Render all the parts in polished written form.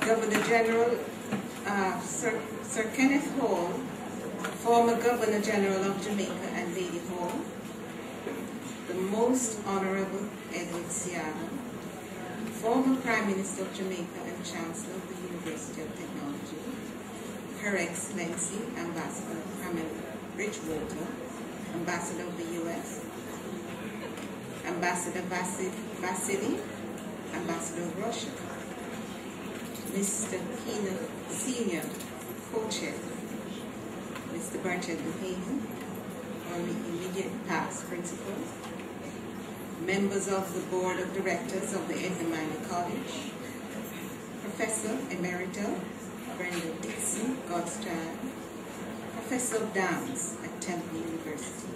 Governor General Sir Kenneth Hall, former Governor General of Jamaica and Lady Hall, the Most Honorable Edward Siaga, former Prime Minister of Jamaica and Chancellor of the University of Technology, Her Excellency Ambassador Pamela Bridgewater, Ambassador of the U.S., Ambassador Vasily, Ambassador of Russia, Mr. Keenan, Senior Co-Chair, Mr. Bertrand Duhaney, our immediate past principal, members of the Board of Directors of the Edna Minor College, Professor Emerita Brenda Dixon Godstrand, Professor of Dance at Temple University,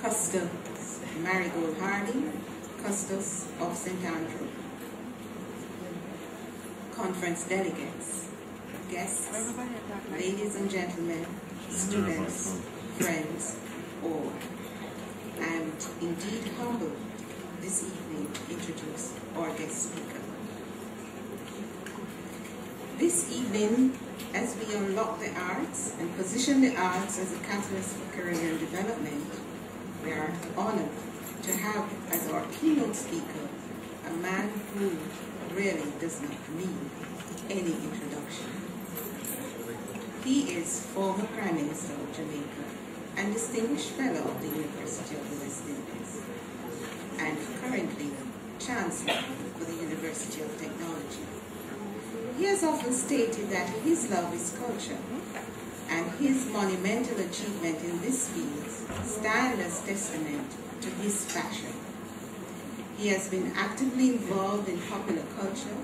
Custos Marigold Harding, Custos of St. Andrew, conference delegates, guests, ladies and gentlemen, students, friends, all. I am indeed humbled this evening to introduce our guest speaker. This evening, as we unlock the arts and position the arts as a catalyst for career and development, we are honored to have as our keynote speaker a man who really does not need any introduction. He is former Prime Minister of Jamaica and distinguished fellow of the University of the West Indies, and currently Chancellor for the University of Technology. He has often stated that his love is culture, and his monumental achievement in this field stand as testament to his passion. He has been actively involved in popular culture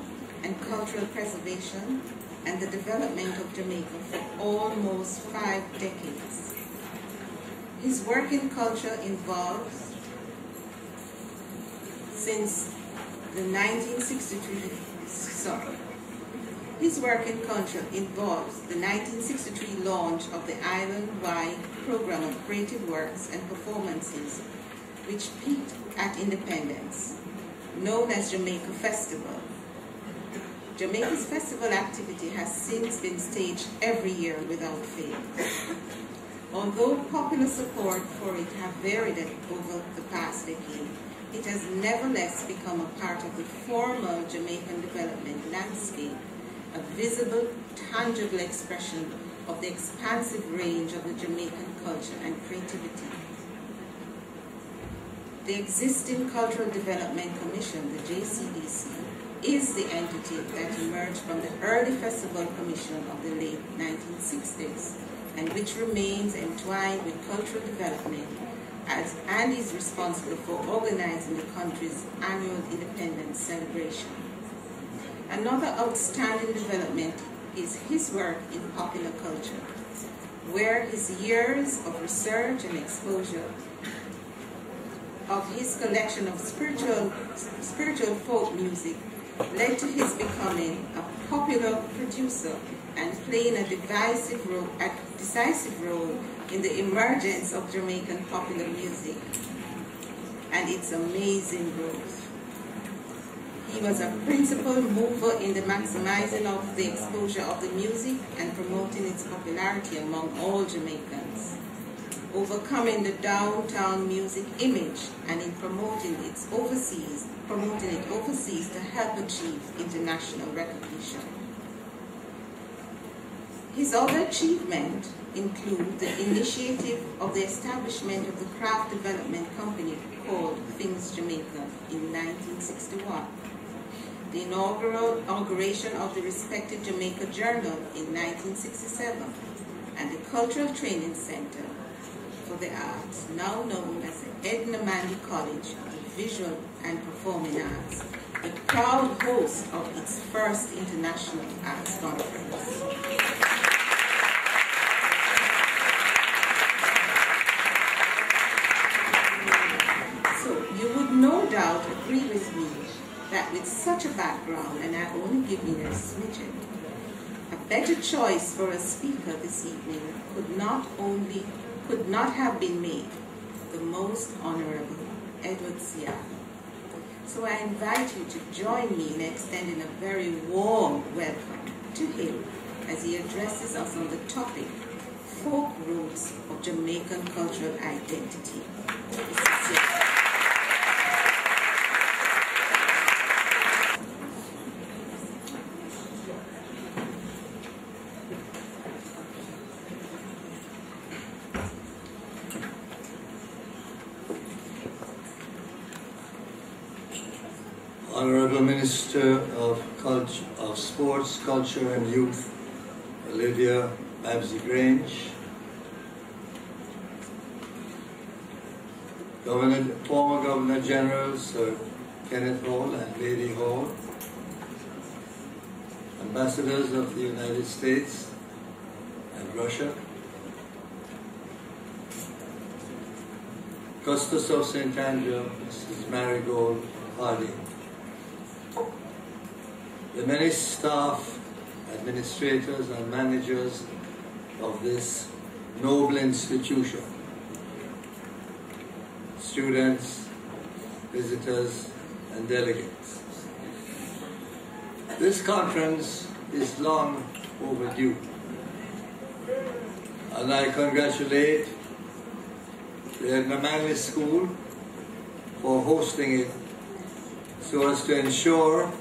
and cultural preservation and the development of Jamaica for almost 5 decades. His work in culture involves, since the 1963 launch of the island-wide program of creative works and performances which peaked at independence, known as Jamaica Festival. Jamaica's festival activity has since been staged every year without fail. Although popular support for it have varied over the past decade, it has nevertheless become a part of the formal Jamaican development landscape, a visible, tangible expression of the expansive range of the Jamaican culture and creativity. The existing Cultural Development Commission, the JCDC, is the entity that emerged from the early Festival Commission of the late 1960s and which remains entwined with cultural development and is responsible for organizing the country's annual independence celebration. Another outstanding development is his work in popular culture, where his years of research and exposure of his collection of spiritual folk music led to his becoming a popular producer and playing a decisive role in the emergence of Jamaican popular music and its amazing growth. He was a principal mover in the maximizing of the exposure of the music and promoting its popularity among all Jamaicans, overcoming the downtown music image and in promoting it overseas to help achieve international recognition. His other achievements include the initiative of the establishment of the craft development company called Things Jamaica in 1961, the inauguration of the respected Jamaica Journal in 1967, and the Cultural Training Center for the Arts, now known as the Edna Manley College of Visual and Performing Arts, the proud host of its first International Arts Conference. So you would no doubt agree with me that with such a background, and I only give you a smidgen, a better choice for a speaker this evening could not have been made, the Most Honorable Edward Siaka. So I invite you to join me in extending a very warm welcome to him as he addresses us on the topic, Folk Roots of Jamaican Cultural Identity. Honorable Minister of Sports, Culture and Youth, Olivia Babsy Grange, former Governor General Sir Kenneth Hall and Lady Hall, Ambassadors of the United States and Russia, Custos of St. Andrew, Mrs. Marigold Harding, the many staff, administrators and managers of this noble institution, students, visitors and delegates. This conference is long overdue, and I congratulate the Edna Manley School for hosting it so as to ensure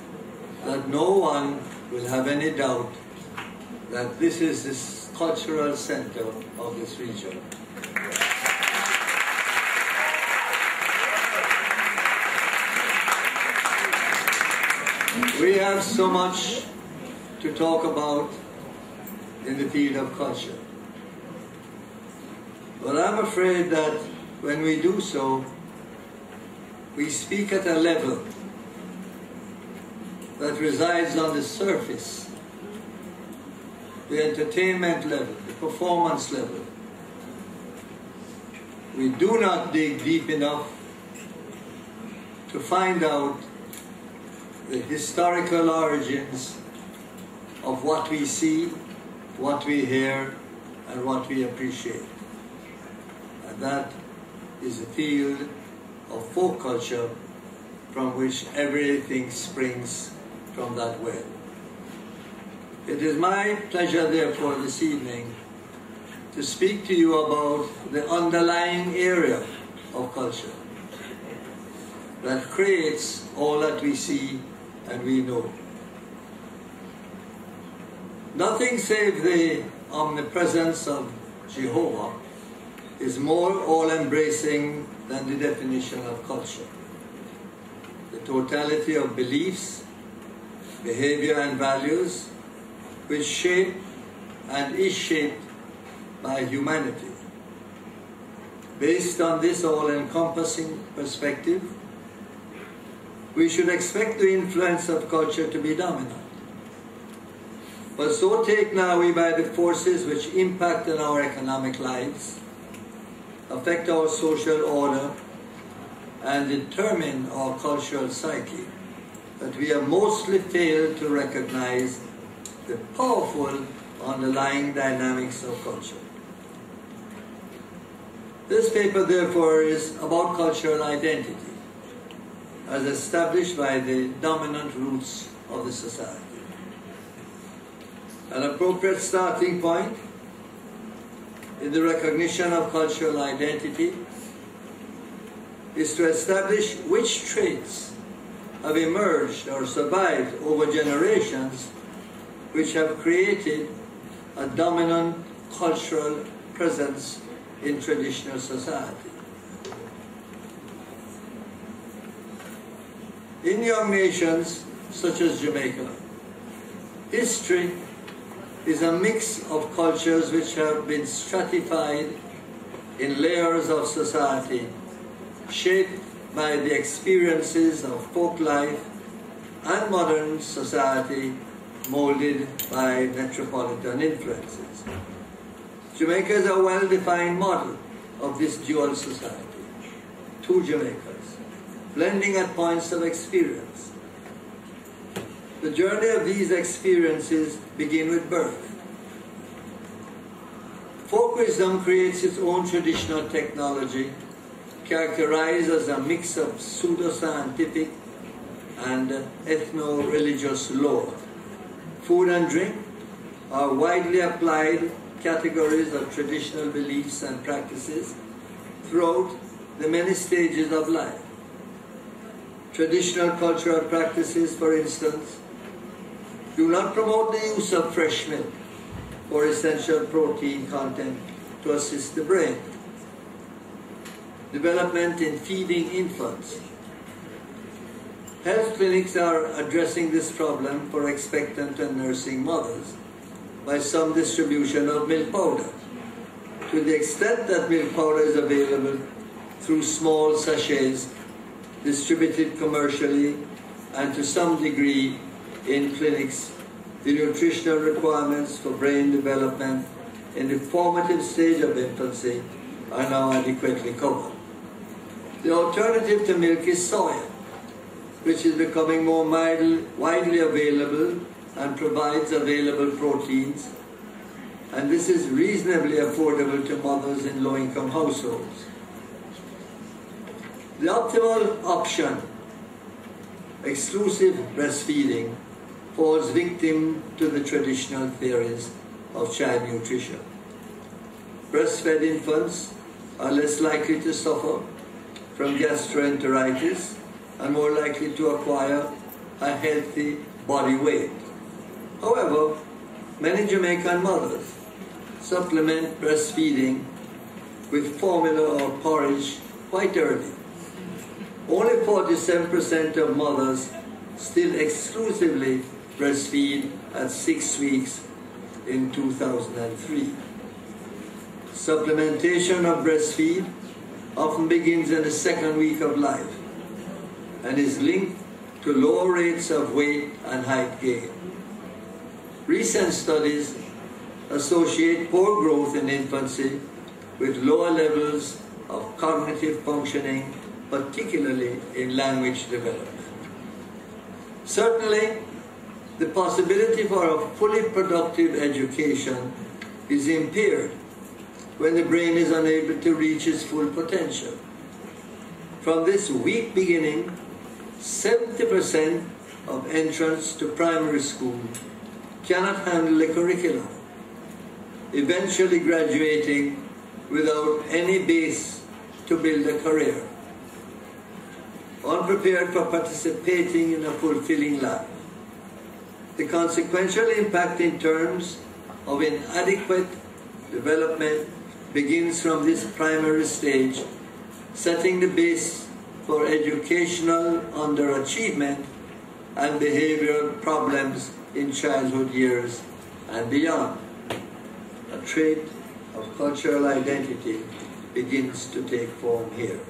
that no one will have any doubt that this is the cultural center of this region. We have so much to talk about in the field of culture, but I'm afraid that when we do so, we speak at a level that resides on the surface, the entertainment level, the performance level. We do not dig deep enough to find out the historical origins of what we see, what we hear, and what we appreciate. And that is a field of folk culture from which everything springs from that well. It is my pleasure, therefore, this evening to speak to you about the underlying area of culture that creates all that we see and we know. Nothing save the omnipresence of Jehovah is more all-embracing than the definition of culture. The totality of beliefs, behavior and values which shape and is shaped by humanity. Based on this all-encompassing perspective, we should expect the influence of culture to be dominant. but so taken are we by the forces which impact on our economic lives, affect our social order, and determine our cultural psyche, that we have mostly failed to recognize the powerful underlying dynamics of culture. This paper, therefore, is about cultural identity, as established by the dominant roots of the society. An appropriate starting point in the recognition of cultural identity is to establish which traits have emerged or survived over generations which have created a dominant cultural presence in traditional society. In young nations such as Jamaica, history is a mix of cultures which have been stratified in layers of society, shaped by the experiences of folk life and modern society molded by metropolitan influences. Jamaica is a well-defined model of this dual society, two Jamaicas, blending at points of experience. The journey of these experiences begin with birth. Folk wisdom creates its own traditional technology, characterized as a mix of pseudoscientific and ethno-religious lore. Food and drink are widely applied categories of traditional beliefs and practices throughout the many stages of life. Traditional cultural practices, for instance, do not promote the use of fresh milk or essential protein content to assist the brain. Development in feeding infants. Health clinics are addressing this problem for expectant and nursing mothers by some distribution of milk powder. To the extent that milk powder is available through small sachets distributed commercially and to some degree in clinics, the nutritional requirements for brain development in the formative stage of infancy are now adequately covered. The alternative to milk is soya, which is becoming more widely available and provides available proteins, and this is reasonably affordable to mothers in low-income households. The optimal option, exclusive breastfeeding, falls victim to the traditional theories of child nutrition. Breastfed infants are less likely to suffer from gastroenteritis and more likely to acquire a healthy body weight. However, many Jamaican mothers supplement breastfeeding with formula or porridge quite early. Only 47% of mothers still exclusively breastfeed at 6 weeks in 2003. Supplementation of breastfeed often begins in the second week of life and is linked to lower rates of weight and height gain. Recent studies associate poor growth in infancy with lower levels of cognitive functioning, particularly in language development. Certainly, the possibility for a fully productive education is impaired when the brain is unable to reach its full potential. From this weak beginning, 70% of entrants to primary school cannot handle the curriculum, eventually graduating without any base to build a career, unprepared for participating in a fulfilling life. The consequential impact in terms of inadequate development begins from this primary stage, setting the base for educational underachievement and behavioral problems in childhood years and beyond. A trait of cultural identity begins to take form here.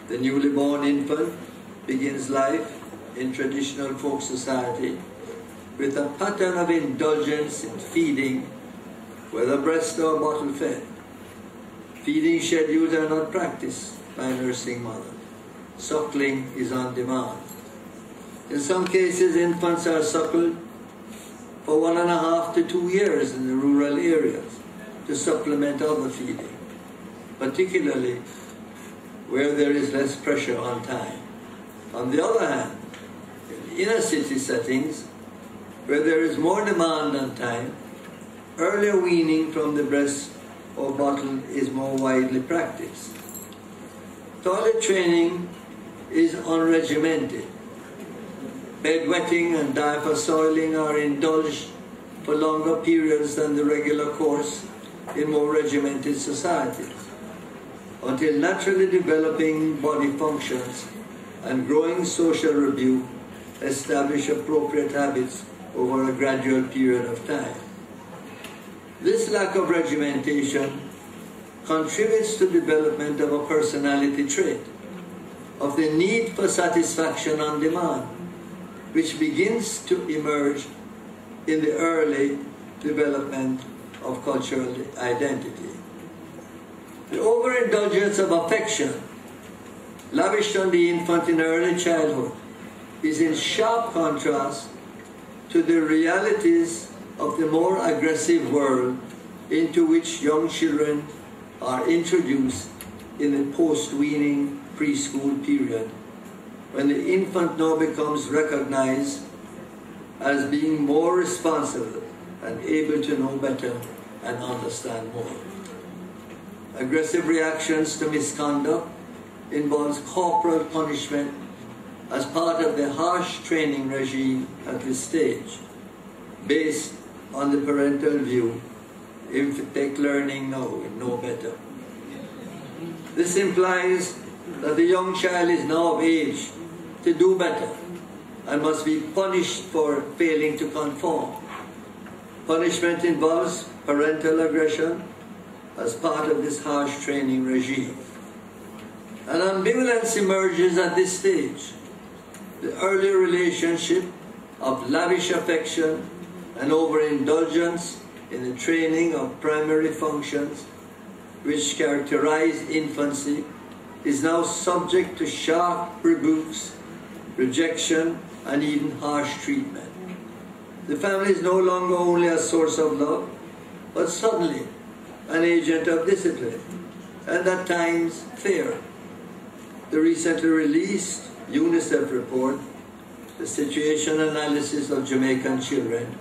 The newly born infant begins life in traditional folk society with a pattern of indulgence in feeding, whether breast or bottle fed. Feeding schedules are not practiced by nursing mothers. Suckling is on demand. In some cases, infants are suckled for 1.5 to 2 years in the rural areas to supplement other feeding, particularly where there is less pressure on time. On the other hand, in inner city settings, where there is more demand on time, earlier weaning from the breast or bottle is more widely practiced. Toilet training is unregimented. Bedwetting and diaper soiling are indulged for longer periods than the regular course in more regimented societies, until naturally developing body functions and growing social rebuke establish appropriate habits over a gradual period of time. This lack of regimentation contributes to development of a personality trait, of the need for satisfaction on demand, which begins to emerge in the early development of cultural identity. The overindulgence of affection lavished on the infant in early childhood is in sharp contrast to the realities of the more aggressive world into which young children are introduced in the post-weaning preschool period, when the infant now becomes recognized as being more responsible and able to know better and understand more. Aggressive reactions to misconduct involves corporal punishment as part of the harsh training regime at this stage, based on the parental view, if you take learning now, we know better. This implies that the young child is now of age to do better and must be punished for failing to conform. Punishment involves parental aggression as part of this harsh training regime. An ambivalence emerges at this stage. The early relationship of lavish affection and overindulgence in the training of primary functions which characterize infancy is now subject to sharp rebukes, rejection, and even harsh treatment. The family is no longer only a source of love, but suddenly an agent of discipline, and at times fear. The recently released UNICEF report, The Situation Analysis of Jamaican Children,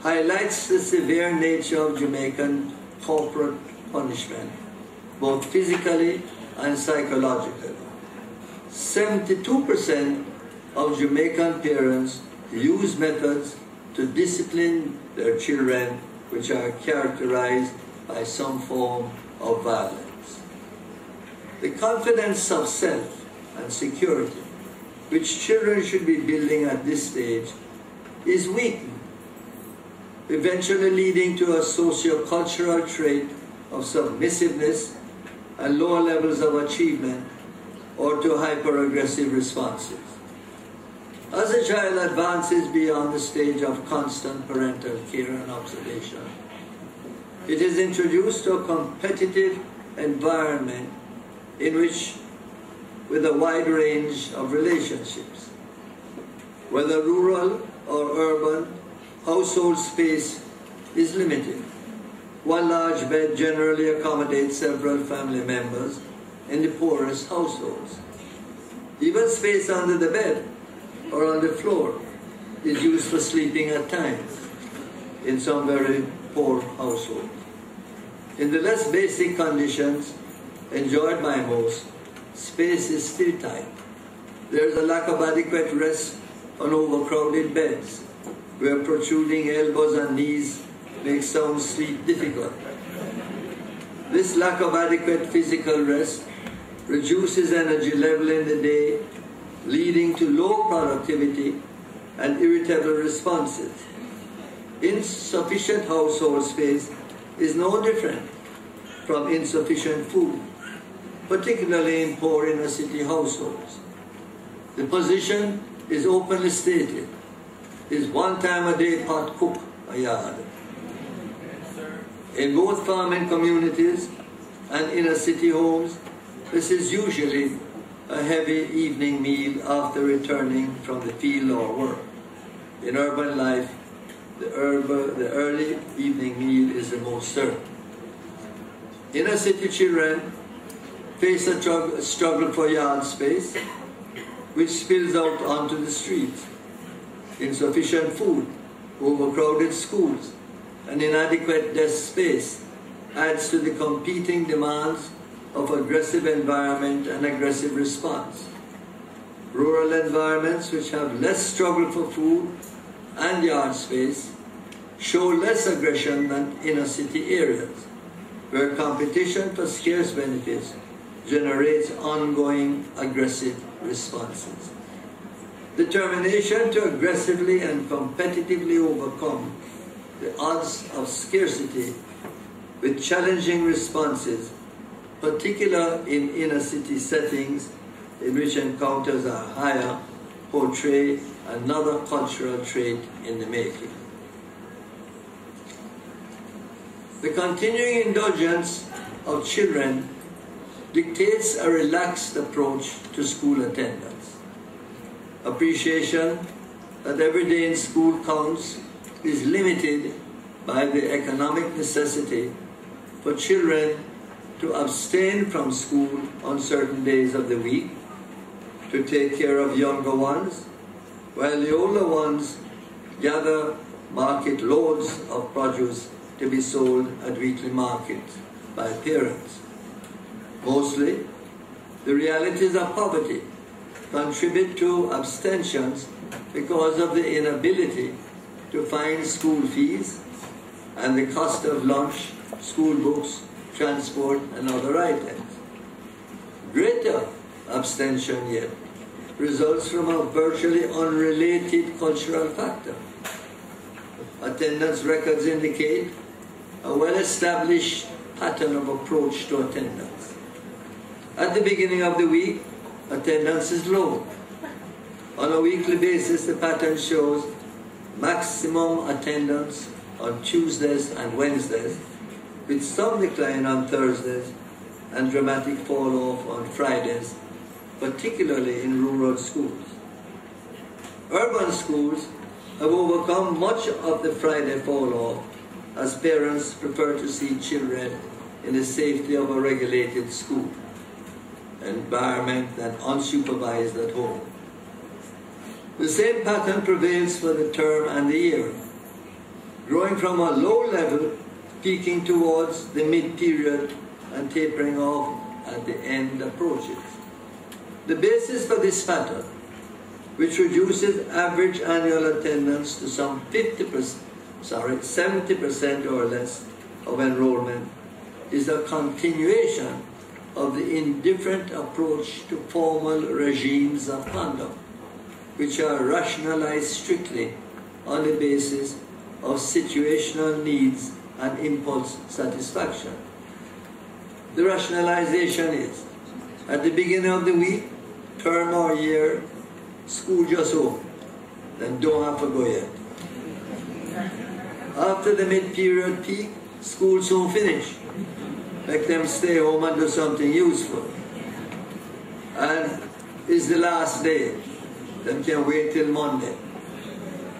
highlights the severe nature of Jamaican corporate punishment, both physically and psychologically. 72% of Jamaican parents use methods to discipline their children which are characterized by some form of violence. The confidence of self and security, which children should be building at this stage, is weakened, eventually leading to a socio-cultural trait of submissiveness and lower levels of achievement, or to hyper-aggressive responses. As a child advances beyond the stage of constant parental care and observation, it is introduced to a competitive environment in which, with a wide range of relationships, whether rural or urban, household space is limited. One large bed generally accommodates several family members in the poorest households. Even space under the bed or on the floor is used for sleeping at times in some very poor households. In the less basic conditions enjoyed by most, space is still tight. There is a lack of adequate rest on overcrowded beds, where protruding elbows and knees make sound sleep difficult. This lack of adequate physical rest reduces energy level in the day, leading to low productivity and irritable responses. Insufficient household space is no different from insufficient food, particularly in poor inner city households. The position is openly stated. is 1 time a day pot cook a yard. In both farming communities and inner city homes, this is usually a heavy evening meal after returning from the field or work. In urban life, the early evening meal is the most certain. Inner city children face a struggle for yard space, which spills out onto the streets. Insufficient food, overcrowded schools, and inadequate desk space adds to the competing demands of aggressive environment and aggressive response. Rural environments which have less struggle for food and yard space show less aggression than inner city areas, where competition for scarce benefits generates ongoing aggressive responses. Determination to aggressively and competitively overcome the odds of scarcity with challenging responses, particularly in inner city settings in which encounters are higher, portray another cultural trait in the making. The continuing indulgence of children dictates a relaxed approach to school attendance. Appreciation that every day in school counts is limited by the economic necessity for children to abstain from school on certain days of the week to take care of younger ones, while the older ones gather market loads of produce to be sold at weekly markets by parents. Mostly, the realities of poverty contribute to abstentions because of the inability to find school fees and the cost of lunch, school books, transport, and other items. Greater abstention yet results from a virtually unrelated cultural factor. Attendance records indicate a well-established pattern of approach to attendance. At the beginning of the week, attendance is low. On a weekly basis, the pattern shows maximum attendance on Tuesdays and Wednesdays, with some decline on Thursdays and dramatic fall-off on Fridays, particularly in rural schools. Urban schools have overcome much of the Friday fall-off, as parents prefer to see children in the safety of a regulated school environment and unsupervised at home. The same pattern prevails for the term and the year, growing from a low level, peaking towards the mid-period and tapering off at the end approaches. The basis for this pattern, which reduces average annual attendance to some 70% or less of enrollment, is a continuation of the indifferent approach to formal regimes of conduct, which are rationalized strictly on the basis of situational needs and impulse satisfaction. The rationalization is, at the beginning of the week, term or year, school just over, then don't have to go yet. After the mid-period peak, school soon finish. Let them stay home and do something useful. And it's the last day, then can wait till Monday.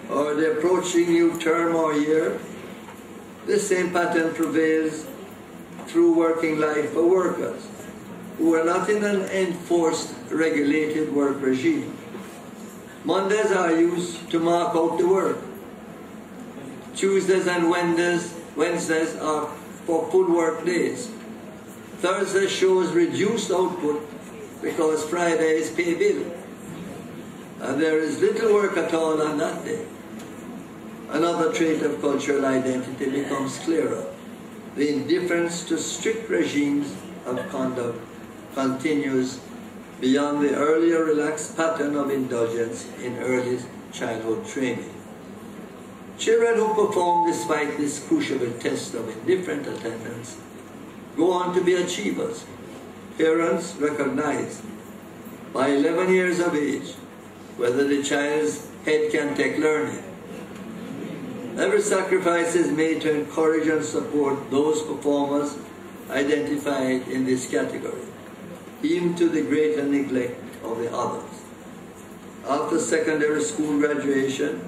Or the approaching new term or year, the same pattern prevails through working life for workers who are not in an enforced, regulated work regime. Mondays are used to mark out the work. Tuesdays and Wednesdays are for full work days. Thursday shows reduced output because Friday is pay bill. And there is little work at all on that day. Another trait of cultural identity becomes clearer. The indifference to strict regimes of conduct continues beyond the earlier relaxed pattern of indulgence in early childhood training. Children who perform despite this crucible test of indifferent attendance go on to be achievers. Parents recognize by 11 years of age whether the child's head can take learning, Every sacrifice is made to encourage and support those performers identified in this category, even to the greater neglect of the others. After secondary school graduation,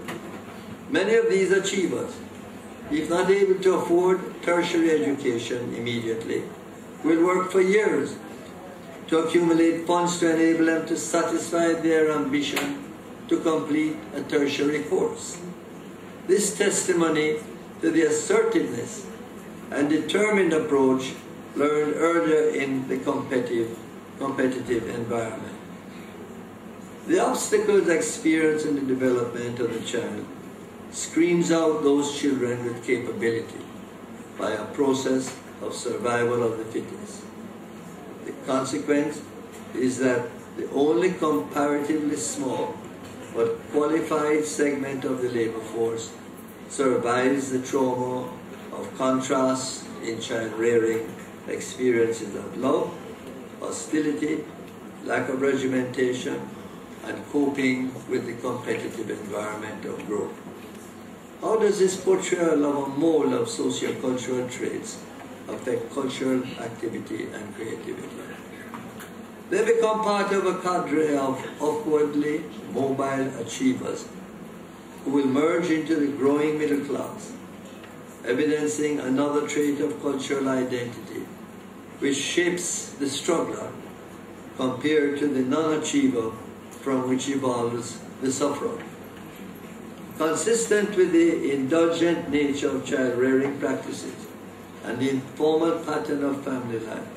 many of these achievers, if not able to afford tertiary education immediately, will work for years to accumulate funds to enable them to satisfy their ambition to complete a tertiary course. This testimony to the assertiveness and determined approach learned earlier in the competitive environment. The obstacles experienced in the development of the child screams out those children with capability by a process of survival of the fittest. The consequence is that the only comparatively small but qualified segment of the labor force survives the trauma of contrasts in child rearing, experiences of love, hostility, lack of regimentation, and coping with the competitive environment of growth. How does this portrayal of a mold of socio-cultural traits affect cultural activity and creativity? They become part of a cadre of upwardly mobile achievers who will merge into the growing middle class, evidencing another trait of cultural identity which shapes the struggler compared to the non-achiever from which evolves the sufferer. Consistent with the indulgent nature of child-rearing practices and the informal pattern of family life,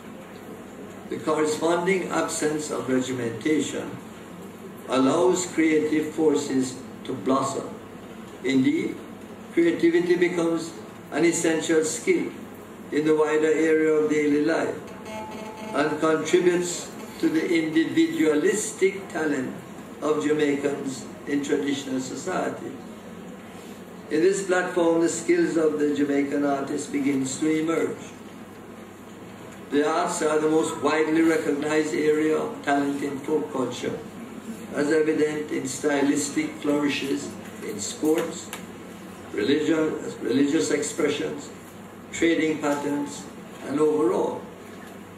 the corresponding absence of regimentation allows creative forces to blossom. Indeed, creativity becomes an essential skill in the wider area of daily life and contributes to the individualistic talent of Jamaicans in traditional society. In this platform, the skills of the Jamaican artist begins to emerge. The arts are the most widely recognized area of talent in folk culture, as evident in stylistic flourishes in sports, religious expressions, trading patterns, and overall,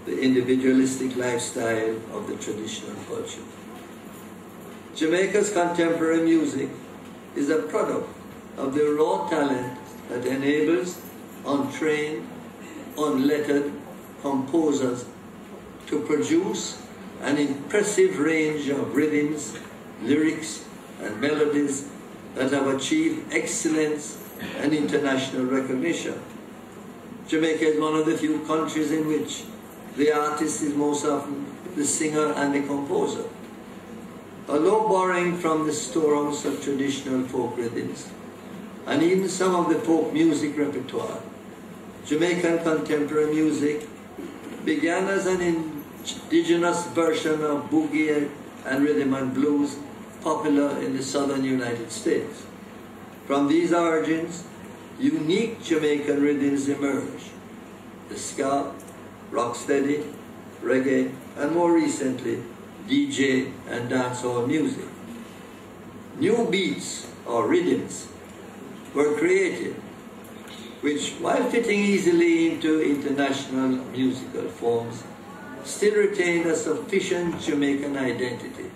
the individualistic lifestyle of the traditional culture. Jamaica's contemporary music is a product of the raw talent that enables untrained, unlettered composers to produce an impressive range of rhythms, lyrics, and melodies that have achieved excellence and international recognition. Jamaica is one of the few countries in which the artist is most often the singer and the composer. Although borrowing from the storehouse of traditional folk rhythms, and even some of the folk music repertoire, Jamaican contemporary music began as an indigenous version of boogie and rhythm and blues popular in the southern United States. From these origins, unique Jamaican rhythms emerged: the ska, rocksteady, reggae, and more recently, DJ and dancehall music. New beats or rhythms were created, which, while fitting easily into international musical forms, still retained a sufficient Jamaican identity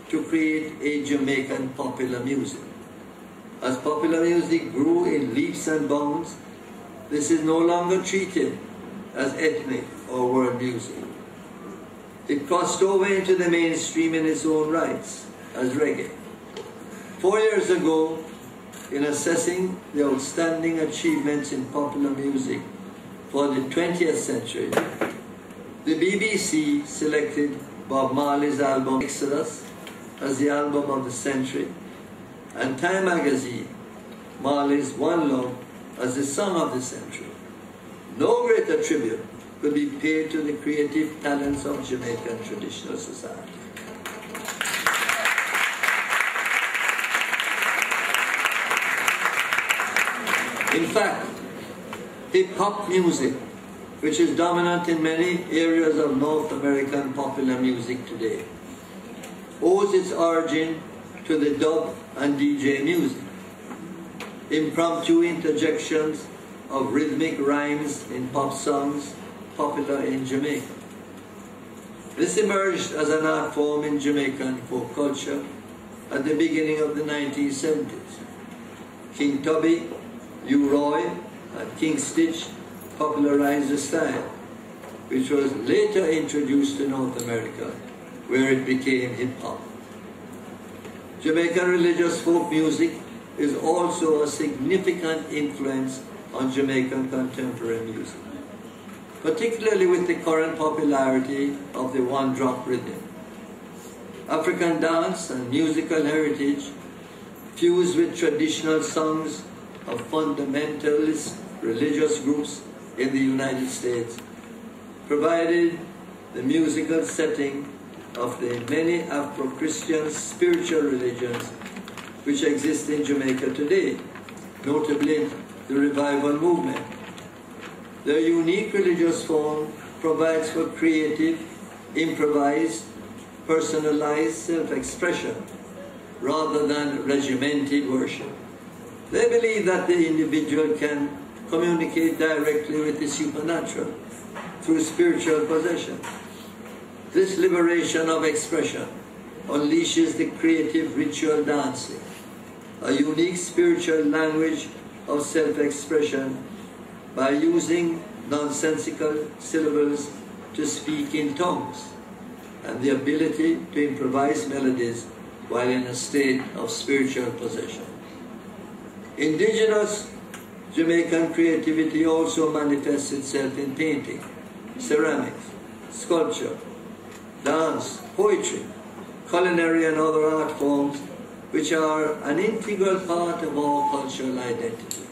to create a Jamaican popular music. As popular music grew in leaps and bounds, this is no longer treated as ethnic or world music. It crossed over into the mainstream in its own rights as reggae. 4 years ago, in assessing the outstanding achievements in popular music for the 20th century, the BBC selected Bob Marley's album Exodus as the album of the century, and Time magazine Marley's One Love as the song of the century. No greater tribute could be paid to the creative talents of Jamaican traditional society. In fact, hip-hop music, which is dominant in many areas of North American popular music today, owes its origin to the dub and DJ music. impromptu interjections of rhythmic rhymes in pop songs popular in Jamaica. This emerged as an art form in Jamaican folk culture at the beginning of the 1970s. King Tubby, Hugh Roy, and King Stitch popularized the style, which was later introduced to North America, where it became hip-hop. Jamaican religious folk music is also a significant influence on Jamaican contemporary music, particularly with the current popularity of the one-drop rhythm. African dance and musical heritage, fused with traditional songs of fundamentalist religious groups in the United States, provided the musical setting of the many Afro-Christian spiritual religions which exist in Jamaica today, notably the revival movement. Their unique religious form provides for creative, improvised, personalized self-expression rather than regimented worship. They believe that the individual can communicate directly with the supernatural through spiritual possession. This liberation of expression unleashes the creative ritual dancing, a unique spiritual language of self-expression by using nonsensical syllables to speak in tongues, and the ability to improvise melodies while in a state of spiritual possession. Indigenous Jamaican creativity also manifests itself in painting, ceramics, sculpture, dance, poetry, culinary and other art forms which are an integral part of our cultural identity,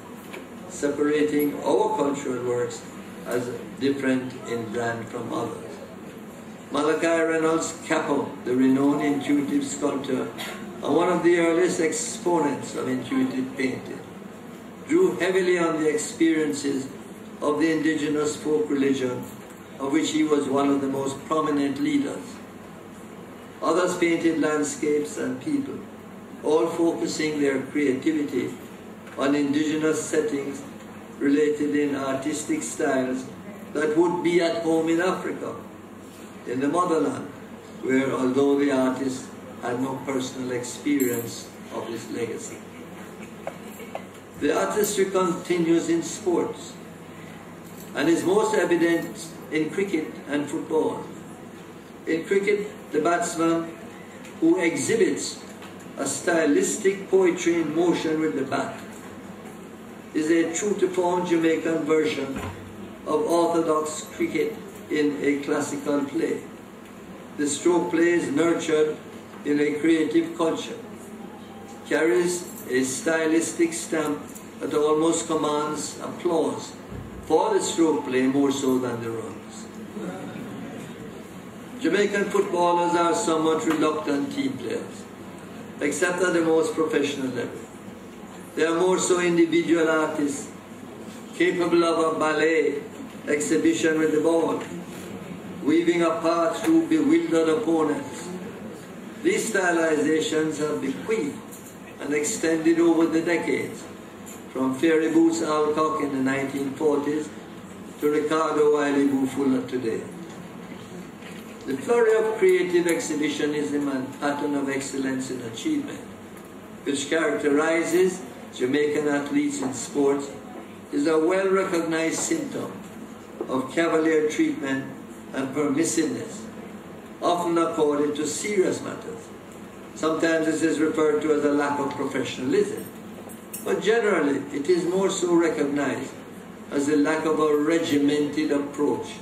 separating our cultural works as different in brand from others. Malachi Reynolds Capo, the renowned intuitive sculptor and one of the earliest exponents of intuitive painting, drew heavily on the experiences of the indigenous folk religion, of which he was one of the most prominent leaders. Others painted landscapes and people, all focusing their creativity on indigenous settings related in artistic styles that would be at home in Africa, in the motherland, where although the artist had no personal experience of his legacy. The artistry continues in sports and is most evident in cricket and football. In cricket, the batsman who exhibits a stylistic poetry in motion with the bat is a true-to-form Jamaican version of orthodox cricket in a classical play. The stroke play is nurtured in a creative culture, carries a stylistic stamp that almost commands applause for the stroke play more so than the runs. Jamaican footballers are somewhat reluctant team players, except at the most professional level. They are more so individual artists, capable of a ballet exhibition with the ball, weaving a path through bewildered opponents. These stylizations have bequeathed and extended over the decades, from Fairy Boots Alcock in the 1940s to Ricardo Wiley Bufula today. The flurry of creative exhibitionism and pattern of excellence in achievement, which characterizes Jamaican athletes in sports, is a well-recognized symptom of cavalier treatment and permissiveness, often accorded to serious matters. Sometimes this is referred to as a lack of professionalism, but generally it is more so recognized as the lack of a regimented approach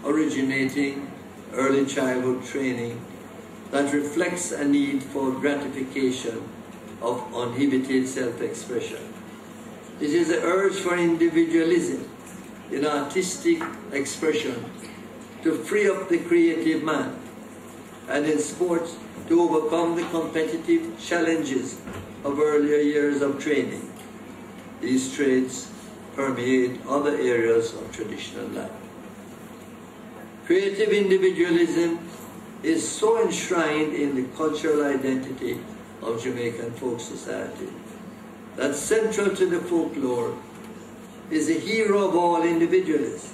originating early childhood training that reflects a need for gratification of uninhibited self-expression. It is the urge for individualism in artistic expression to free up the creative man, and in sports to overcome the competitive challenges of earlier years of training. These traits permeate other areas of traditional life. Creative individualism is so enshrined in the cultural identity of Jamaican folk society that central to the folklore is the hero of all individualists,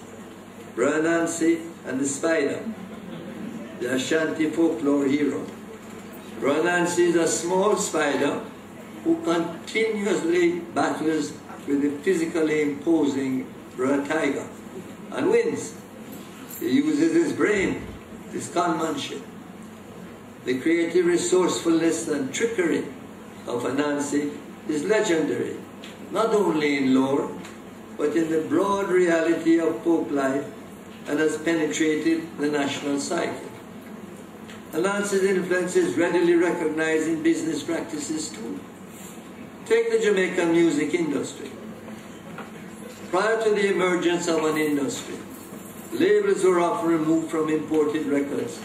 Brer Nancy and the spider, the Ashanti folklore hero. Brer Nancy is a small spider who continuously battles with the physically imposing Brer Tiger and wins. He uses his brain, his conmanship. The creative resourcefulness and trickery of Nancy is legendary, not only in lore, but in the broad reality of folk life, and has penetrated the national psyche. Nancy's influence is readily recognized in business practices too. Take the Jamaican music industry. Prior to the emergence of an industry, labels were often removed from imported records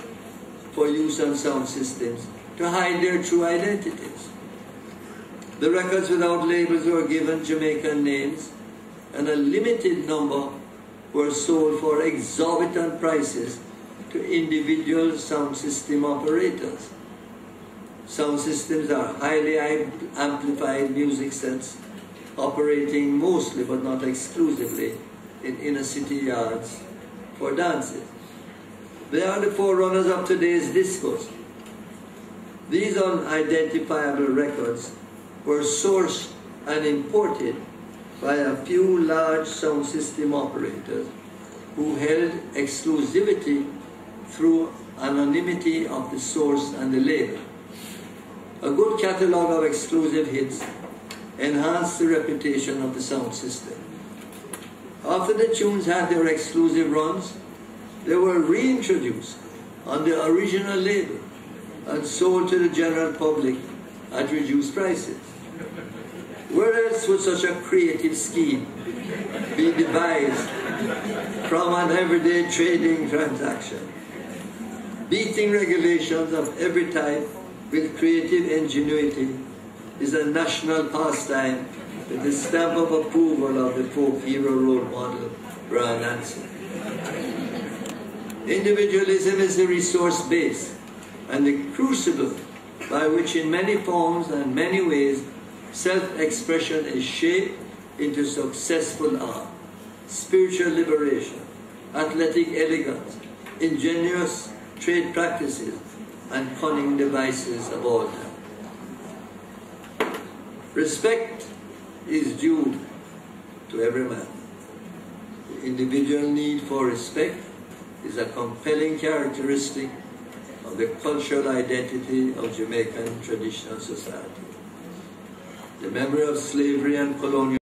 for use on sound systems to hide their true identities. The records without labels were given Jamaican names, and a limited number were sold for exorbitant prices to individual sound system operators. Sound systems are highly amplified music sets operating mostly but not exclusively in inner city yards for dances. They are the forerunners of today's discos. These unidentifiable records were sourced and imported by a few large sound system operators who held exclusivity through anonymity of the source and the label. A good catalogue of exclusive hits enhanced the reputation of the sound system. After the tunes had their exclusive runs, they were reintroduced on the original label and sold to the general public at reduced prices. Where else would such a creative scheme be devised from an everyday trading transaction? Beating regulations of every type with creative ingenuity is a national pastime with the stamp of approval of the folk hero role model, Brer Nancy. Individualism is the resource base and the crucible by which in many forms and many ways self-expression is shaped into successful art, spiritual liberation, athletic elegance, ingenious trade practices, and cunning devices of all time. Respect is due to every man. The individual need for respect is a compelling characteristic of the cultural identity of Jamaican traditional society. The memory of slavery and colonial